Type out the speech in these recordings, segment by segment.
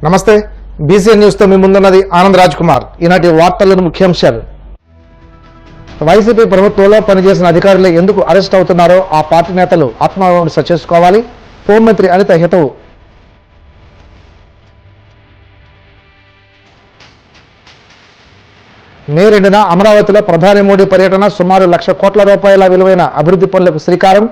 నమస్తే BCN news తో మీ ముందున్నది ఆనంద్ రాజ్ కుమార్. ఈనాటి వార్తలను ముఖ్యాంశాలు. వైసీపీ ప్రభుత్వంలో పనిచేసిన అధికారులు ఎందుకు అరెస్ట్ అవుతున్నారో ఆ పార్టీ నేతలు ఆత్మవిమర్శ చేసుకోవాలి. హోంమంత్రి అనిత హితవు. మే 2న అమరావతిలో ప్రధాని మోడీ పర్యటన. సుమారు 1,00,000 కోట్ల రూపాయల విలువైన అభివృద్ధి పనులకు శ్రీకారం.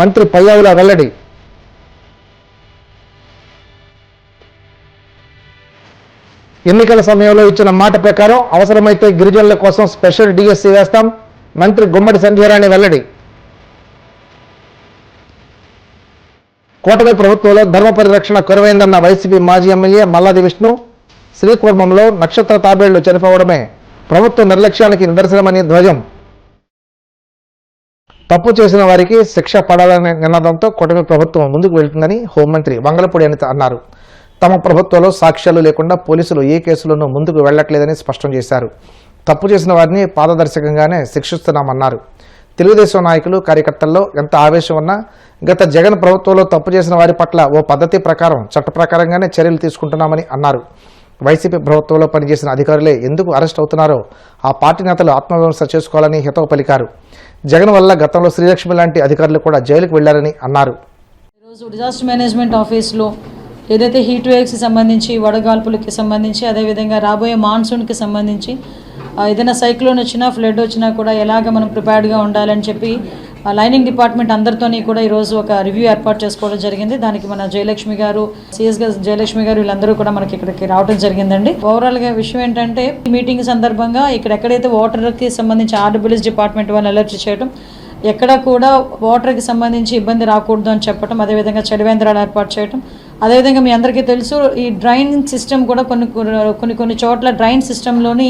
మంత్రి పయ్యావుల వెల్లడి. ఎన్నికల సమయంలో ఇచ్చిన మాట ప్రకారం అవసరమైతే గిరిజనుల కోసం స్పెషల్ డిఎస్సీ వేస్తాం. మంత్రి గుమ్మడి సంధ్యారాణి వెల్లడి. కూటమి ప్రభుత్వంలో ధర్మ పరిరక్షణ కొరవైందన్న వైసీపీ మాజీ ఎమ్మెల్యే మల్లాది విష్ణు. శ్రీకూర్మంలో నక్షత్ర తాబేళ్లు చనిపోవడమే ప్రభుత్వ నిర్లక్ష్యానికి నిదర్శనమని ధ్వజం. తప్పు చేసిన వారికి శిక్ష పడాలనే నినాదంతో కూటమి ప్రభుత్వం ముందుకు వెళ్తుందని హోంమంత్రి వంగలపూడి అనిత అన్నారు. తమ ప్రభుత్వంలో సాక్ష్యాలు లేకుండా పోలీసులు ఏ కేసులను ముందుకు వెళ్లట్లేదని స్పష్టం చేశారు. తప్పు చేసిన వారిని పారదర్శకంగానే శిక్షిస్తున్నామన్నారు. తెలుగుదేశం నాయకులు కార్యకర్తల్లో ఎంత ఆవేశం ఉన్నా గత జగన్ ప్రభుత్వంలో తప్పు చేసిన వారి పట్ల ఓ పద్ధతి ప్రకారం చట్ట ప్రకారంగానే చర్యలు తీసుకుంటున్నామని అన్నారు. వైసీపీ ప్రభుత్వంలో పనిచేసిన అధికారులే ఎందుకు అరెస్ట్ అవుతున్నారో ఆ పార్టీ నేతలు ఆత్మవిమర్శ చేసుకోవాలని హితవు పలికారు. జగన్ వల్ల గతంలో శ్రీలక్ష్మి లాంటి అధికారులు కూడా జైలుకు వెళ్లారని అన్నారు. ఈరోజు డిజాస్టర్ మేనేజ్మెంట్ ఆఫీస్లో ఏదైతే హీట్ వేవ్స్కి సంబంధించి, వడగాల్పులకి సంబంధించి, అదేవిధంగా రాబోయే మాన్సూన్కి సంబంధించి ఏదైనా సైక్లోన్ వచ్చినా, ఫ్లడ్ వచ్చినా కూడా ఎలాగ మనం ప్రిపేర్డ్గా ఉండాలని చెప్పి లైనింగ్ డిపార్ట్మెంట్ అందరితోని కూడా ఈరోజు ఒక రివ్యూ ఏర్పాటు చేసుకోవడం జరిగింది. దానికి మన జయలక్ష్మి గారు, సిఎస్ గారు, జయలక్ష్మి గారు వీళ్ళందరూ కూడా మనకి ఇక్కడికి రావడం జరిగిందండి. ఓవరాల్గా విషయం ఏంటంటే ఈ మీటింగ్ సందర్భంగా ఇక్కడ ఎక్కడైతే వాటర్కి సంబంధించి ఆర్డబ్ల్యూఎస్ డిపార్ట్మెంట్ వాళ్ళు అలర్ట్ చేయడం, ఎక్కడ కూడా వాటర్కి సంబంధించి ఇబ్బంది రాకూడదు అని చెప్పడం, అదేవిధంగా చలివేంద్రాలు ఏర్పాటు చేయడం, అదేవిధంగా మీ అందరికీ తెలుసు ఈ డ్రైన్ సిస్టమ్ కూడా కొన్ని చోట్ల డ్రైన్ సిస్టంలోని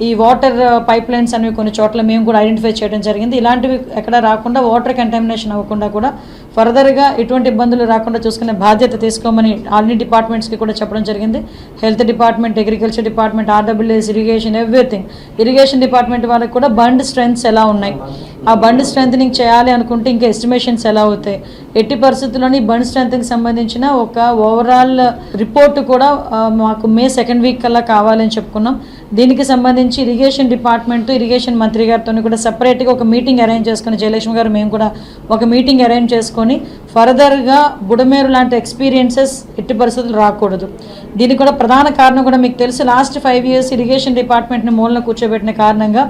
ఈ వాటర్ పైప్ లైన్స్ అనేవి కొన్ని చోట్ల మేము కూడా ఐడెంటిఫై చేయడం జరిగింది. ఇలాంటివి ఎక్కడ రాకుండా, వాటర్ కంటామినేషన్ అవ్వకుండా కూడా ఫర్దర్గా ఎటువంటి ఇబ్బందులు రాకుండా చూసుకునే బాధ్యత తీసుకోమని అన్ని డిపార్ట్మెంట్స్కి కూడా చెప్పడం జరిగింది. Health department, agriculture department, RWS, irrigation, everything. Irrigation department వాళ్ళకి కూడా బండ్ స్ట్రెంత్స్ ఎలా ఉన్నాయి, ఆ బండ్ స్ట్రెంథనింగ్ చేయాలి అనుకుంటే ఇంకా ఎస్టిమేషన్స్ ఎలా అవుతాయి, ఎట్టి పరిస్థితుల్లోని బండ్ స్ట్రెంత్కి సంబంధించిన ఒక ఓవరాల్ రిపోర్ట్ కూడా మాకు మే 2nd వీక్ కల్లా కావాలని చెప్పుకున్నాం. దీనికి సంబంధించి ఇరిగేషన్ డిపార్ట్మెంట్, ఇరిగేషన్ మంత్రి గారితో కూడా సపరేట్గా ఒక మీటింగ్ అరేంజ్ చేసుకుని, జయలక్ష్మి గారు మేము కూడా ఒక మీటింగ్ అరేంజ్ చేసుకొని ఫర్దర్గా బుడమేరు లాంటి ఎక్స్పీరియన్సెస్ ఎట్టి పరిస్థితులు రాకూడదు. దీనికి కూడా ప్రధాన కారణం కూడా మీకు తెలుసు, లాస్ట్ 5 years ఇరిగేషన్ డిపార్ట్మెంట్ని మూలన కూర్చోబెట్టిన కారణంగా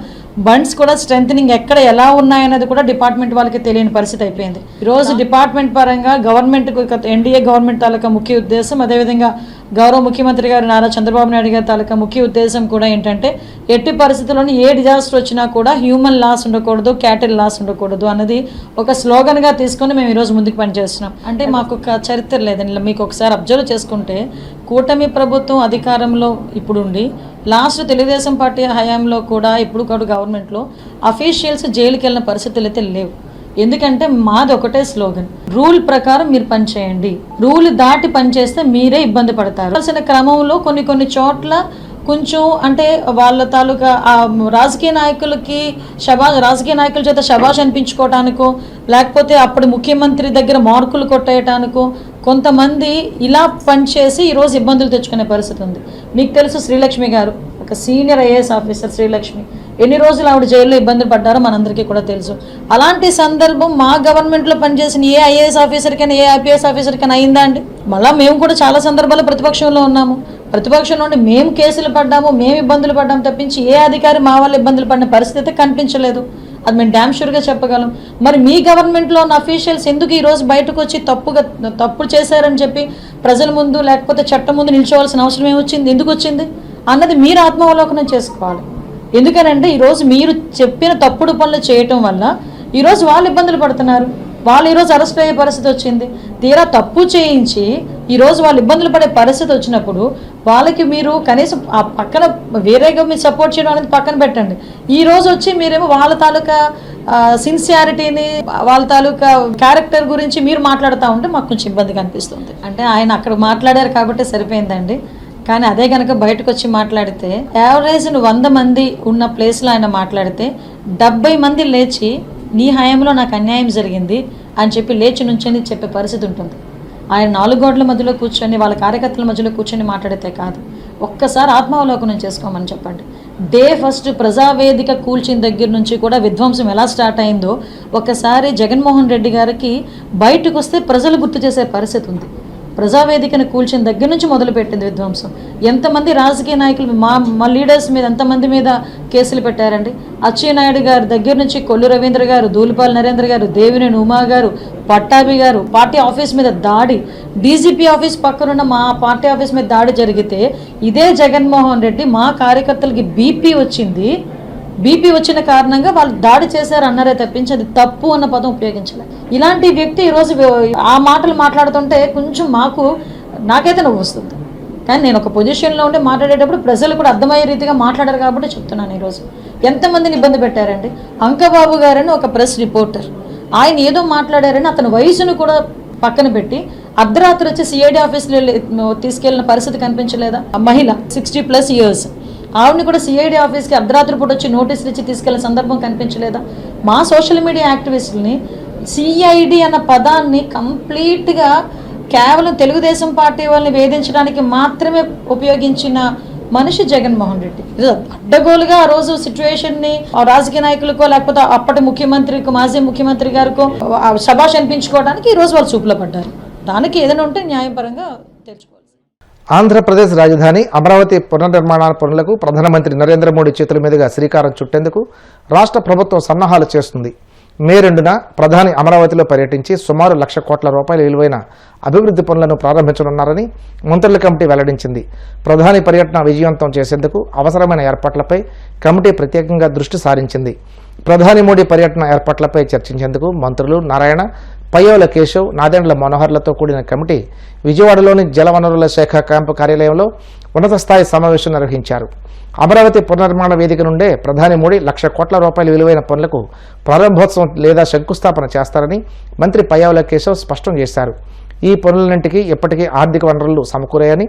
బండ్స్ కూడా స్ట్రెంథనింగ్ ఎక్కడ ఎలా ఉన్నాయన్నది కూడా డిపార్ట్మెంట్ వాళ్ళకి తెలియని పరిస్థితి అయిపోయింది. ఈరోజు డిపార్ట్మెంట్ పరంగా గవర్నమెంట్కు, ఎన్డీఏ గవర్నమెంట్ తాలూకా ముఖ్య ఉద్దేశం, అదేవిధంగా గౌరవ ముఖ్యమంత్రి గారు నారా చంద్రబాబు నాయుడు గారి తాలూకా ముఖ్య ఉద్దేశం కూడా ఏంటంటే ఎట్టి పరిస్థితుల్లోని ఏ డిజాస్టర్ వచ్చినా కూడా హ్యూమన్ లాస్ ఉండకూడదు, క్యాటిల్ లాస్ ఉండకూడదు అన్నది ఒక స్లోగన్గా తీసుకొని మేము ఈరోజు ముందుకు పనిచేస్తున్నాం. అంటే మాకు ఒక చరిత్ర లేదండి. మీకు ఒకసారి అబ్జర్వ్ చేసుకుంటే కూటమి ప్రభుత్వం అధికారంలో ఇప్పుడుండి లాస్ట్ తెలుగుదేశం పార్టీ హయాంలో కూడా ఇప్పుడు కూడా గవర్నమెంట్లో అఫీషియల్స్ జైలుకి వెళ్ళిన పరిస్థితులు అయితే లేవు. ఎందుకంటే మాది ఒకటే స్లోగన్, రూల్ ప్రకారం మీరు పనిచేయండి, రూల్ దాటి పనిచేస్తే మీరే ఇబ్బంది పడతారు. అసలు క్రమంలో కొన్ని చోట్ల కొంచెం అంటే వాళ్ళ తాలూకా రాజకీయ నాయకులకి రాజకీయ నాయకుల చేత శబాష్ అనిపించుకోవటానికో, లేకపోతే అప్పుడు ముఖ్యమంత్రి దగ్గర మార్కులు కొట్టేయటానికో కొంతమంది ఇలా పనిచేసి ఈరోజు ఇబ్బందులు తెచ్చుకునే పరిస్థితి ఉంది. మీకు తెలుసు శ్రీలక్ష్మి గారు ఒక సీనియర్ ఐఏఎస్ ఆఫీసర్. శ్రీలక్ష్మి ఎన్ని రోజులు ఆవిడ జైల్లో ఇబ్బంది పడ్డారో మనందరికీ కూడా తెలుసు. అలాంటి సందర్భం మా గవర్నమెంట్లో పనిచేసిన ఏ ఐఏఎస్ ఆఫీసర్కైనా, ఏ ఐపీఎస్ ఆఫీసర్కైనా అయిందా అండి? మళ్ళీ మేము కూడా చాలా సందర్భాల్లో ప్రతిపక్షంలో ఉన్నాము. ప్రతిపక్షంలో ఉండి మేము కేసులు పడ్డాము, మేము ఇబ్బందులు పడ్డాము తప్పించి ఏ అధికారి మా వల్ల ఇబ్బందులు పడిన పరిస్థితి కనిపించలేదు. అది మేము డ్యామ్ షూర్గా చెప్పగలం. మరి మీ గవర్నమెంట్లో ఉన్న అఫీషియల్స్ ఎందుకు ఈరోజు బయటకు వచ్చి తప్పు చేశారని చెప్పి ప్రజల ముందు లేకపోతే చట్టం ముందు నిల్చోవాల్సిన అవసరం ఏమొచ్చింది, ఎందుకు వచ్చింది అన్నది మీరు ఆత్మావలోకనం చేసుకోవాలి. ఎందుకనంటే ఈరోజు మీరు చెప్పిన తప్పుడు పనులు చేయటం వల్ల ఈరోజు వాళ్ళు ఇబ్బందులు పడుతున్నారు. వాళ్ళు ఈరోజు అరెస్ట్ అయ్యే పరిస్థితి వచ్చింది. తీరా తప్పు చేయించి ఈరోజు వాళ్ళు ఇబ్బందులు పడే పరిస్థితి వచ్చినప్పుడు వాళ్ళకి మీరు కనీసం ఆ పక్కన వేరేగా మీరు సపోర్ట్ చేయడం అనేది పక్కన పెట్టండి. ఈరోజు వచ్చి మీరేమో వాళ్ళ తాలూకా సిన్సియారిటీని, వాళ్ళ తాలూకా క్యారెక్టర్ గురించి మీరు మాట్లాడుతూ ఉంటే మాకు కొంచెం ఇబ్బందిగా అనిపిస్తుంది. అంటే ఆయన అక్కడ మాట్లాడారు కాబట్టి సరిపోయిందండి. కానీ అదే కనుక బయటకు వచ్చి మాట్లాడితే యావరేజ్ 100 మంది ఉన్న ప్లేస్లో ఆయన మాట్లాడితే 70 మంది లేచి నీ హయాంలో నాకు అన్యాయం జరిగింది అని చెప్పి లేచి నుంచొని చెప్పే పరిస్థితి ఉంటుంది. ఆయన 4 గోడల మధ్యలో కూర్చొని వాళ్ళ కార్యకర్తల మధ్యలో కూర్చొని మాట్లాడితే కాదు. ఒక్కసారి ఆత్మావలోకనం చేసుకోమని చెప్పండి. డే ఫస్ట్ ప్రజావేదిక కూల్చిన దగ్గర నుంచి కూడా విధ్వంసం ఎలా స్టార్ట్ అయిందో ఒకసారి జగన్మోహన్ రెడ్డి గారికి బయటకు వస్తే ప్రజలు గుర్తు చేసే పరిస్థితి ఉంది. ప్రజావేదికను కూల్చిన దగ్గర నుంచి మొదలుపెట్టింది విధ్వంసం. ఎంతమంది రాజకీయ నాయకులు మా లీడర్స్ మీద ఎంతమంది మీద కేసులు పెట్టారండి. అచ్చెన్నాయుడు గారి దగ్గర నుంచి కొల్లు రవీంద్ర గారు, దూలిపాల్ నరేంద్ర గారు, దేవినేని ఉమా గారు, పట్టాభి గారు, పార్టీ ఆఫీస్ మీద దాడి, డీజీపీ ఆఫీస్ పక్కనున్న మా పార్టీ ఆఫీస్ మీద దాడి జరిగితే ఇదే జగన్మోహన్ రెడ్డి మా కార్యకర్తలకి బీపీ వచ్చిన కారణంగా వాళ్ళు దాడి చేశారు అన్నారే తప్పించి అది తప్పు అన్న పదం ఉపయోగించలేదు. ఇలాంటి వ్యక్తి ఈరోజు ఆ మాటలు మాట్లాడుతుంటే కొంచెం నాకైతే నవ్వు వస్తుంది. కానీ నేను ఒక పొజిషన్లో ఉండి మాట్లాడేటప్పుడు ప్రజలు కూడా అర్థమయ్యే రీతిగా మాట్లాడారు కాబట్టి చెప్తున్నాను. ఈరోజు ఎంతమందిని ఇబ్బంది పెట్టారండి. అంకబాబు గారని ఒక ప్రెస్ రిపోర్టర్, ఆయన ఏదో మాట్లాడారని అతని వయసును కూడా పక్కన పెట్టి అర్ధరాత్రి వచ్చి సిఐడి ఆఫీస్లో తీసుకెళ్లిన పరిస్థితి కనిపించలేదా? మహిళ 60+ ఇయర్స్ ఆవిడని కూడా సిఐడి ఆఫీస్కి అర్ధరాత్రి పూట వచ్చి నోటీసులు ఇచ్చి తీసుకెళ్లిన సందర్భం కనిపించలేదా? మా సోషల్ మీడియా యాక్టివిస్టులని సిఐడి అన్న పదాన్ని కంప్లీట్గా కేవలం తెలుగుదేశం పార్టీ వాళ్ళని వేధించడానికి మాత్రమే ఉపయోగించిన మనిషి జగన్మోహన్ రెడ్డి. అడ్డగోలుగా ఆ రోజు సిచ్యువేషన్ని రాజకీయ నాయకులకో లేకపోతే అప్పటి ముఖ్యమంత్రికో మాజీ ముఖ్యమంత్రి గారికో శభాష్ అనిపించుకోవడానికి ఈ రోజు వాళ్ళు చూపులో పడ్డారు. దానికి ఏదైనా ఉంటే న్యాయపరంగా తెచ్చుకోవాలి. ఆంధ్రప్రదేశ్ రాజధాని అమరావతి పునర్నిర్మాణ పనులకు ప్రధానమంత్రి నరేంద్ర మోడీ చేతుల మీదుగా శ్రీకారం చుట్టేందుకు రాష్ట్ర ప్రభుత్వం సన్నాహాలు చేస్తుంది. మే 2న ప్రధాని అమరావతిలో పర్యటించి సుమారు 1,00,000 కోట్ల రూపాయల విలువైన అభివృద్ధి పనులను ప్రారంభించనున్నారని మంత్రుల కమిటీ వెల్లడించింది. ప్రధాని పర్యటన విజయవంతం చేసేందుకు అవసరమైన ఏర్పాట్లపై కమిటీ ప్రత్యేకంగా దృష్టి సారించింది. ప్రధాని మోడీ పర్యటన ఏర్పాట్లపై చర్చించేందుకు మంత్రులు నారాయణ, పయ్యావుల కేశవ్, నాదెండ్ల మనోహర్లతో కూడిన కమిటీ విజయవాడలోని జలవనరుల శాఖ క్యాంపు కార్యాలయంలో ఉన్నత స్థాయి సమావేశం నిర్వహించారు. అమరావతి పునర్నిర్మాణ వేదిక నుండే ప్రధాని మోడీ 1,00,000 కోట్ల రూపాయల విలువైన పనులకు ప్రారంభోత్సవం లేదా శంకుస్థాపన చేస్తారని మంత్రి పయ్యావుల కేశవ్ స్పష్టం చేశారు. ఈ పనులన్నింటికీ ఇప్పటికీ ఆర్థిక వనరులు సమకూరాయని,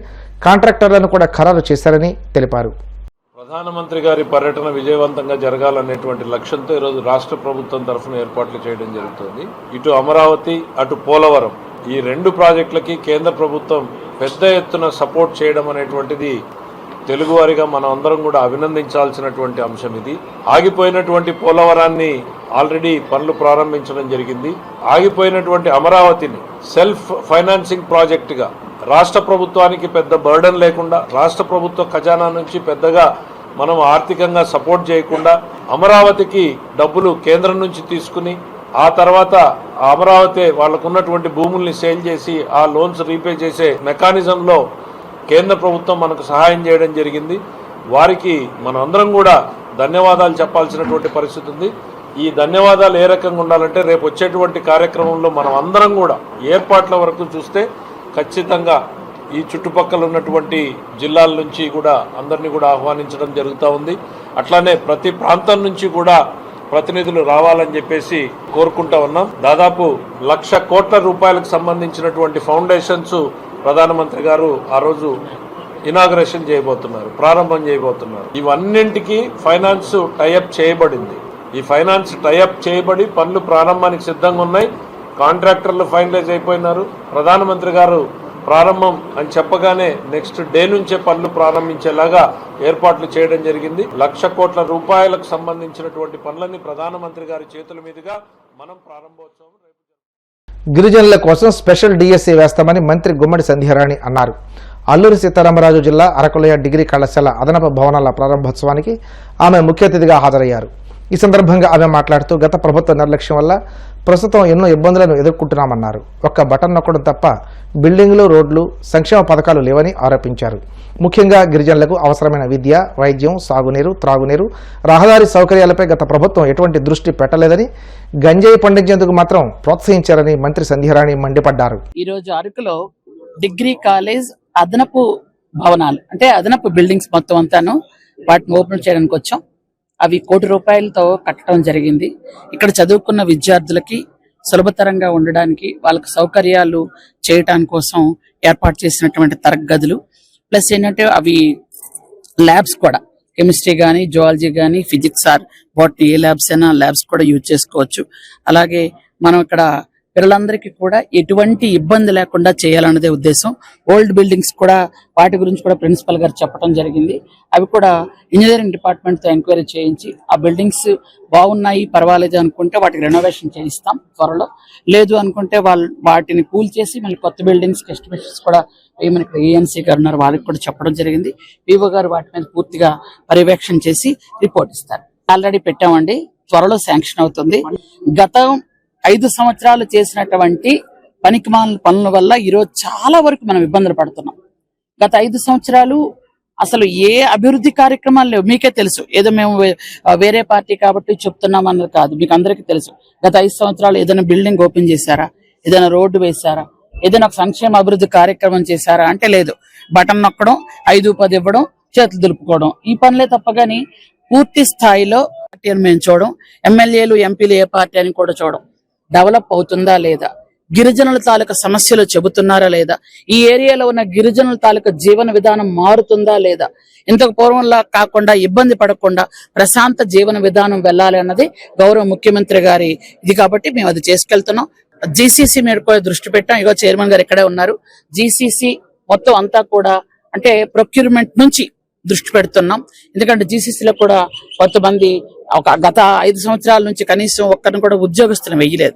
కాంట్రాక్టర్లను కూడా ఖరారు చేశారని తెలిపారు. ప్రధానమంత్రి గారి పర్యటన విజయవంతంగా జరగాలనేటువంటి లక్ష్యంతో ఈరోజు రాష్ట్ర ప్రభుత్వం తరఫున ఏర్పాట్లు చేయడం జరుగుతుంది. ఇటు అమరావతి, అటు పోలవరం, ఈ 2 ప్రాజెక్టులకి కేంద్ర ప్రభుత్వం పెద్ద ఎత్తున సపోర్ట్ చేయడం అనేటువంటిది తెలుగువారిగా మనం అందరం కూడా అభినందించాల్సినటువంటి అంశం. ఇది ఆగిపోయినటువంటి పోలవరాన్ని ఆల్రెడీ పనులు ప్రారంభించడం జరిగింది. ఆగిపోయినటువంటి అమరావతిని సెల్ఫ్ ఫైనాన్సింగ్ ప్రాజెక్టుగా రాష్ట్ర ప్రభుత్వానికి పెద్ద బర్డన్ లేకుండా, రాష్ట్ర ప్రభుత్వ ఖజానా నుంచి పెద్దగా మనం ఆర్థికంగా సపోర్ట్ చేయకుండా అమరావతికి డబ్బులు కేంద్రం నుంచి తీసుకుని ఆ తర్వాత అమరావతి వాళ్ళకున్నటువంటి భూముల్ని సేల్ చేసి ఆ లోన్స్ రీపే చేసే మెకానిజంలో కేంద్ర ప్రభుత్వం మనకు సహాయం చేయడం జరిగింది. వారికి మనం అందరం కూడా ధన్యవాదాలు చెప్పాల్సినటువంటి పరిస్థితి ఉంది. ఈ ధన్యవాదాలు ఏ రకంగా ఉండాలంటే రేపు వచ్చేటువంటి కార్యక్రమంలో మనం అందరం కూడా ఏర్పాట్ల వరకు చూస్తే ఖచ్చితంగా ఈ చుట్టుపక్కల ఉన్నటువంటి జిల్లాల నుంచి కూడా అందరినీ కూడా ఆహ్వానించడం జరుగుతూ ఉంది. అట్లానే ప్రతి ప్రాంతం నుంచి కూడా ప్రతినిధులు రావాలని చెప్పేసి కోరుకుంటా ఉన్నాం. దాదాపు 1,00,000 కోట్ల రూపాయలకు సంబంధించినటువంటి ఫౌండేషన్స్ ప్రధానమంత్రి గారు ఆ రోజు ఇనాగరేషన్ చేయబోతున్నారు, ప్రారంభం చేయబోతున్నారు. ఇవన్నింటికి ఫైనాన్స్ టైఅప్ చేయబడింది. ఈ ఫైనాన్స్ టైఅప్ చేయబడి పనులు ప్రారంభానికి సిద్ధంగా ఉన్నాయి. కాంట్రాక్టర్లు ఫైనలైజ్ అయిపోయినారు. ప్రధానమంత్రి గారు ప్రారంభం అని చెప్పగానే నెక్స్ట్ డే నుంచే పనులు ప్రారంభించేలాగా ఏర్పాట్లు చేయడం జరిగింది. 1,00,000 కోట్ల రూపాయలకు సంబంధించినటువంటి పనులన్నీ ప్రధానమంత్రి గారి చేతుల మీదుగా మనం ప్రారంభోత్సవం. గిరిజనుల కోసం స్పెషల్ డిఎస్సి వేస్తామని మంత్రి గుమ్మడి సంధ్యారాణి అన్నారు. అల్లూరి సీతారామరాజు జిల్లా అరకులోయ డిగ్రీ కళాశాల అదనపు భవనాల ప్రారంభోత్సవానికి ఆమె ముఖ్య అతిథిగా హాజరయ్యారు. ఈ సందర్భంగా ఆమె మాట్లాడుతూ గత ప్రభుత్వ నిర్లక్ష్యం వల్ల ప్రస్తుతం ఎన్నో ఇబ్బందులను ఎదుర్కొంటున్నామన్నారు. ఒక్క బటన్ నొక్కడం తప్ప బిల్డింగులు, రోడ్లు, సంక్షేమ పథకాలు లేవని ఆరోపించారు. ముఖ్యంగా గిరిజనులకు అవసరమైన విద్య, వైద్యం, సాగునీరు, త్రాగునీరు, రహదారి సౌకర్యాలపై గత ప్రభుత్వం ఎటువంటి దృష్టి పెట్టలేదని, గంజాయి పండించేందుకు మాత్రం ప్రోత్సహించారని మంత్రి సంధ్యారాణి మండిపడ్డారు. ఈరోజు అరకులో డిగ్రీ కాలేజ్ అదనపు భవనాలు అంటే అదనపు బిల్డింగ్స్ మొత్తం అంతాను వాటిని ఓపెన్ చేయడానికి వచ్చాం. అవి 1 కోటి రూపాయలతో కట్టడం జరిగింది. ఇక్కడ చదువుకున్న విద్యార్థులకి సులభతరంగా ఉండడానికి, వాళ్ళకి సౌకర్యాలు చేయటానికి కోసం ఏర్పాటు చేసినటువంటి తరగతులు, ప్లస్ ఏంటంటే అవి ల్యాబ్స్ కూడా, కెమిస్ట్రీ కానీ, జువాలజీ కానీ, physics or botany A labs అయినా ల్యాబ్స్ కూడా యూజ్ చేసుకోవచ్చు. అలాగే మనం ఇక్కడ పిల్లలందరికీ కూడా ఎటువంటి ఇబ్బంది లేకుండా చేయాలన్నదే ఉద్దేశం. ఓల్డ్ బిల్డింగ్స్ కూడా వాటి గురించి కూడా ప్రిన్సిపల్ గారు చెప్పడం జరిగింది. అవి కూడా ఇంజనీరింగ్ డిపార్ట్మెంట్ తో ఎంక్వైరీ చేయించి ఆ బిల్డింగ్స్ బాగున్నాయి పర్వాలేదు అనుకుంటే వాటికి రెనోవేషన్ చేయిస్తాం త్వరలో. లేదు అనుకుంటే వాటిని కూల్ చేసి మళ్ళీ కొత్త బిల్డింగ్స్ ఎస్టిమేషన్స్ కూడా వేయమని ఇక్కడ ఏఎన్సీ గారు ఉన్నారు, వాళ్ళకి కూడా చెప్పడం జరిగింది. వివో గారు వాటి మీద పూర్తిగా పర్యవేక్షణ చేసి రిపోర్ట్ ఇస్తారు. ఆల్రెడీ పెట్టామండి, త్వరలో శాంక్షన్ అవుతుంది. గత 5 సంవత్సరాలు చేసినటువంటి పనికిమాలిన పనుల వల్ల ఈరోజు చాలా వరకు మనం ఇబ్బందులు పడుతున్నాం. గత 5 సంవత్సరాలు అసలు ఏ అభివృద్ధి కార్యక్రమాలు లేవు. మీకే తెలుసు, ఏదో మేము వేరే పార్టీ కాబట్టి చెప్తున్నాం అన్నది కాదు, మీకు అందరికీ తెలుసు. గత 5 సంవత్సరాలు ఏదైనా బిల్డింగ్ ఓపెన్ చేశారా, ఏదైనా రోడ్డు వేశారా, ఏదైనా ఒక సంక్షేమ అభివృద్ధి కార్యక్రమం చేశారా అంటే లేదు. బటన్ నొక్కడం, 5-10 ఇవ్వడం, చేతులు దులుపుకోవడం, ఈ పనులే తప్ప గానీ పూర్తి స్థాయిలో పార్టీ అని మేము చూడడం, ఎమ్మెల్యేలు ఎంపీలు ఏ పార్టీ అని కూడా చూడడం. డెవలప్ అవుతుందా లేదా, గిరిజనుల తాలూకా సమస్యలు చెబుతున్నారా లేదా, ఈ ఏరియాలో ఉన్న గిరిజనుల తాలూకా జీవన విధానం మారుతుందా లేదా, ఇంతకు పూర్వంలా కాకుండా ఇబ్బంది పడకుండా ప్రశాంత జీవన విధానం వెళ్ళాలి అన్నది గౌరవ ముఖ్యమంత్రి గారి ఇది. కాబట్టి మేము అది చేసుకెళ్తున్నాం. జీసీసీ మీద కూడా దృష్టి పెట్టాం. ఇగో చైర్మన్ గారు ఇక్కడే ఉన్నారు. జీసీసీ మొత్తం అంతా కూడా అంటే ప్రొక్యూర్మెంట్ నుంచి దృష్టి పెడుతున్నాం. ఎందుకంటే జీసీసీలో కూడా కొంతమంది గత 5 సంవత్సరాల నుంచి కనీసం ఒక్కరిని కూడా ఉద్యోగస్తులను వెయ్యలేదు.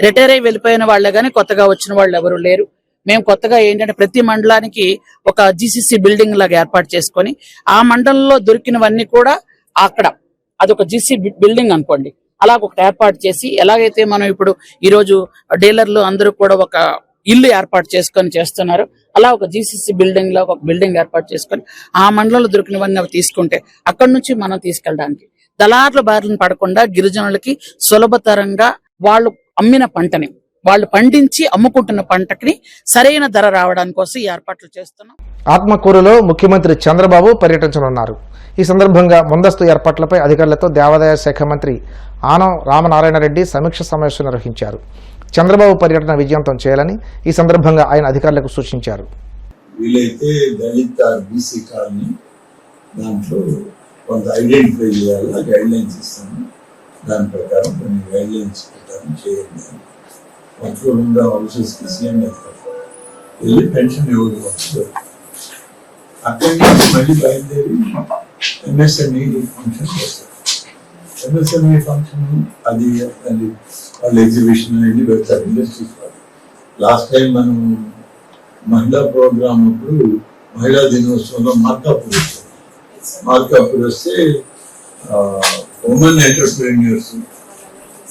రిటైర్ అయి వెళ్ళిపోయిన వాళ్ళే గానీ కొత్తగా వచ్చిన వాళ్ళు ఎవరు లేరు. మేము కొత్తగా ఏంటంటే ప్రతి మండలానికి ఒక జీసీసీ బిల్డింగ్ లాగా ఏర్పాటు చేసుకొని ఆ మండలంలో దొరికినవన్నీ కూడా అక్కడ అదొక జీసీ బిల్డింగ్ అనుకోండి, అలా ఒకటి ఏర్పాటు చేసి, ఎలాగైతే మనం ఇప్పుడు ఈ రోజు డీలర్లు అందరూ కూడా ఒక ఇల్లు ఏర్పాటు చేసుకొని చేస్తున్నారు, అలా ఒక జీసీసీ బిల్డింగ్ లో ఒక బిల్డింగ్ ఏర్పాటు చేసుకొని ఆ మండలంలో దొరికినవన్నీ అవి తీసుకుంటే అక్కడి నుంచి మనం తీసుకెళ్ళడానికి దళారుల బారిన పడకుండా గిరిజనులకి సులభతరంగా వాళ్ళు అమ్మిన పంటని, వాళ్ళు పండించి అమ్ముకుంటున్న పంటకి సరైన ధర రావడానికి కోసం ఈ ఏర్పాట్లు చేస్తున్నాం. ఆత్మకూరులో ముఖ్యమంత్రి చంద్రబాబు పర్యటించనున్నారు. ఈ సందర్భంగా ముందస్తు ఏర్పాట్లపై అధికారులతో దేవాదాయ శాఖ మంత్రి ఆనం రామనారాయణ రెడ్డి సమీక్ష సమావేశం నిర్వహించారు. చంద్రబాబు పర్యటన విజయవంతం చేయాలని ఈ సందర్భంగా ఆయన అధికారులకు సూచించారు. వీలైతే దళిత బీసీ కాలనీ దాంట్లో కొంత ఐడెంటిఫై చేయాలా, గైడ్ లైన్స్ ఇస్తాము. దాని ప్రకారం కొన్ని గైడ్ లైన్స్ ప్రకారం చేయండి. మొత్తం 2 హౌసెస్కి సీఎం వెళ్ళి పెన్షన్ ఎవరు వస్తారు. అక్కడి నుంచి మళ్ళీ బయలుదేరి ఎంఎస్ఎంఈ ఫంక్షన్ చేస్తారు. ఎంఎస్ఎంఈ ఫంక్షన్ అది వాళ్ళు ఎగ్జిబిషన్ అన్ని పెడతారు ఇండస్ట్రీస్ వాళ్ళు. లాస్ట్ టైం మనం మహిళా ప్రోగ్రామ్ అప్పుడు మహిళా దినోత్సవంలో మార్కాపూర్ వస్తే ఉమెన్ ఎంటర్ప్రెన్యూర్స్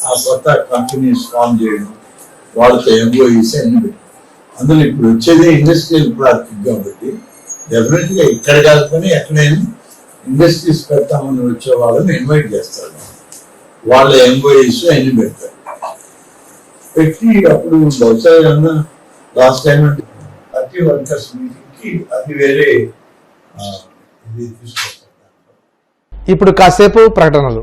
ఆ కొత్త కంపెనీస్ ఫామ్ చేయడం, వాళ్ళతో ఎంప్లాయీస్ అన్ని పెట్టారు. అందులో ఇప్పుడు వచ్చేది ఇండస్ట్రియల్ పార్క్ కాబట్టి డెఫినెట్గా ఇక్కడ కాకపోతే ఎక్కడైనా ఇండస్ట్రీస్ పెడతామని వచ్చే వాళ్ళని ఇన్వైట్ చేస్తారు. వాళ్ళ ఎంప్లాయీస్ అన్ని పెడతారు. పెట్టి అప్పుడు బహుశా లాస్ట్ టైం ప్రతి వర్కర్స్ మీటింగ్కి అది వేరే ఇది తీసుకొస్తారు. ఇప్పుడు కాసేపు ప్రకటనలు.